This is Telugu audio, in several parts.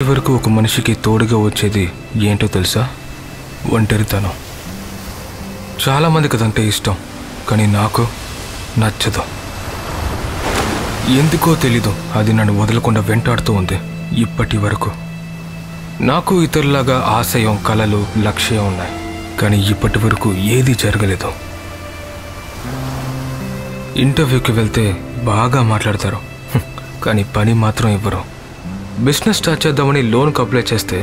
వరకు ఒక మనిషికి తోడుగా వచ్చేది ఏంటో తెలుసా? ఒంటరితనం. చాలామందికి అదంటే ఇష్టం, కానీ నాకు నచ్చదు. ఎందుకో తెలీదు, అది నన్ను వదలకుండా వెంటాడుతూ ఉంది ఇప్పటి వరకు. నాకు ఇతరులాగా ఆశయం, కలలు, లక్ష్యం ఉన్నాయి, కానీ ఇప్పటి వరకు ఏది జరగలేదు. ఇంటర్వ్యూకి వెళ్తే బాగా మాట్లాడతారు, కానీ పని మాత్రం ఇవ్వరు. బిజినెస్ స్టార్ట్ చేద్దామని లోన్కి అప్లై చేస్తే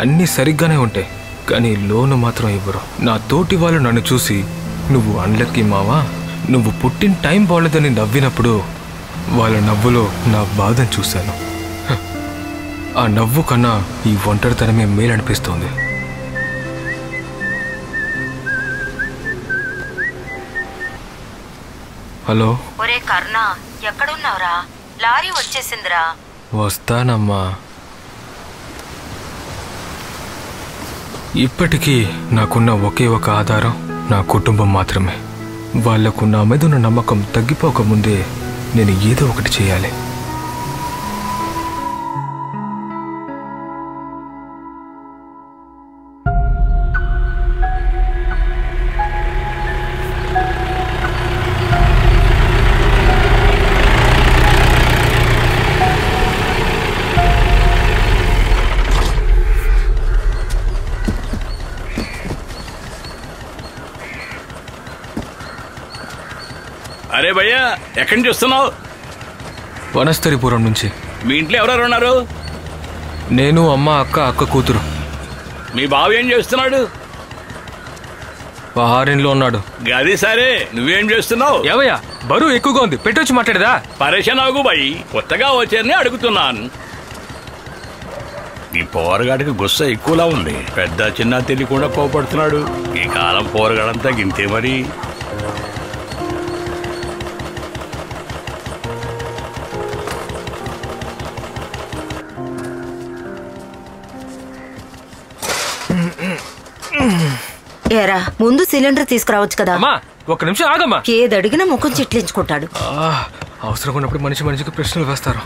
అన్నీ సరిగ్గానే ఉంటాయి, కానీ లోను మాత్రం ఇవ్వరు. నా తోటి వాళ్ళు నన్ను చూసి నువ్వు అన్లక్కీ మావా, నువ్వు పుట్టిన టైం బాగలేదని నవ్వినప్పుడు వాళ్ళ నవ్వులో నా బాధను చూశాను. ఆ నవ్వు కన్నా ఈ ఒంటరితనమే మేలనిపిస్తోంది. హలో. ఒరే కర్ణ, ఎక్కడున్నావురా? లారీ వచ్చేసిందిరా. వస్తానమ్మా. ఇప్పటికీ నాకున్న ఒకే ఒక ఆధారం నా కుటుంబం మాత్రమే. వాళ్లకు నా మీద ఉన్న నమ్మకం తగ్గిపోకముందే నేను ఏదో ఒకటి చేయాలి. అరే భయ్యా, ఎక్కడి నుంచి వస్తున్నావు? వనస్థలిపురం నుంచి. మీ ఇంట్లో ఎవరెవరు ఉన్నారు? నేను, అమ్మ, అక్క కూతురు. మీ బావ ఏం చేస్తున్నాడు? ఫారెన్లో ఉన్నాడు. గది సరే, నువ్వేం చేస్తున్నావు? ఏవయ్యా, బరువు ఎక్కువగా ఉంది, పెట్టొచ్చి మాట్లాడదా? పరేషాన్ అవ్వకు భయ్, కొత్తగా వచ్చారని అడుగుతున్నాను. ఈ పోరగాడికి గుస్స ఎక్కువలా ఉంది. పెద్ద చిన్న తెలియకుండా కోపడుతున్నాడు. ఈ కాలం పోరగాడంతా గింతే మరి. ఏరా, ముందు సిలిండర్ తీసుకురావచ్చు కదా. ఒక్క నిమిషం ఆగమ్మా. ఏదడిగినా ముఖం చిట్లించుకుంటాడు. అవసరం ఉన్నప్పుడు మనిషికి ప్రశ్నలు వేస్తారు.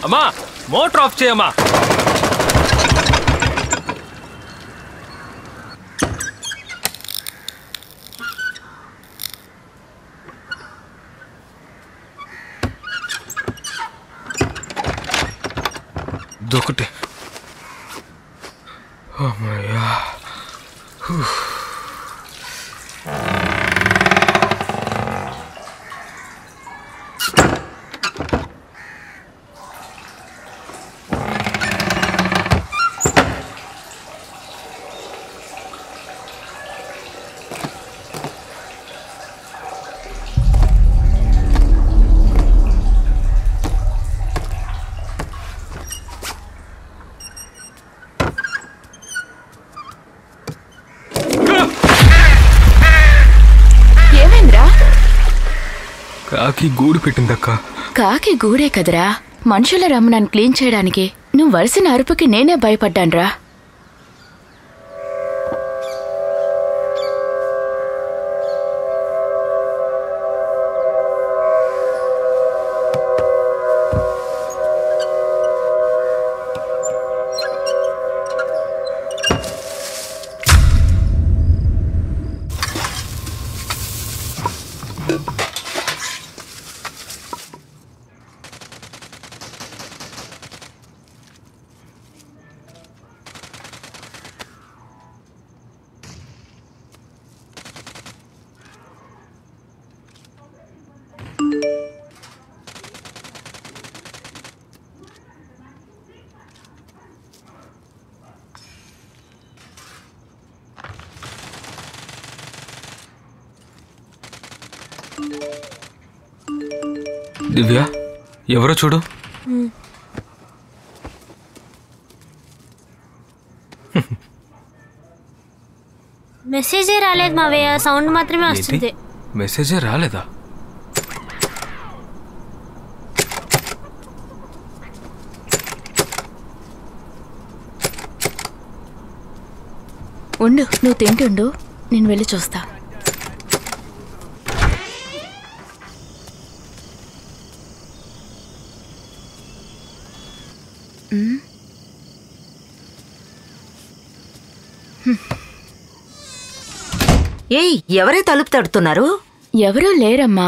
అమ్మా, మోటార్ ఆఫ్ చేయమ్మా. దొక్కటే. అమ్మయ్యా. కాకి గూడు పెట్టిందక్క. కాకి గూడే కదరా, మనుషుల రమ్మనాన్ని క్లీన్ చేయడానికి. నువ్వు వరుసన అరుపుకి నేనే భయపడ్డాన్రా. దివ్య, ఎవరో చూడు. మెసేజే రాలేదు మావయ్య, సౌండ్ మాత్రమే ఏంటి? వస్తుంది. మెసేజే రాలేదా? ఉండు, నువ్వు తింటుండు, నేను వెళ్ళి చూస్తా. ఏయ్, ఎవరే తలుపు తడుతున్నారు? ఎవరూ లేరమ్మా.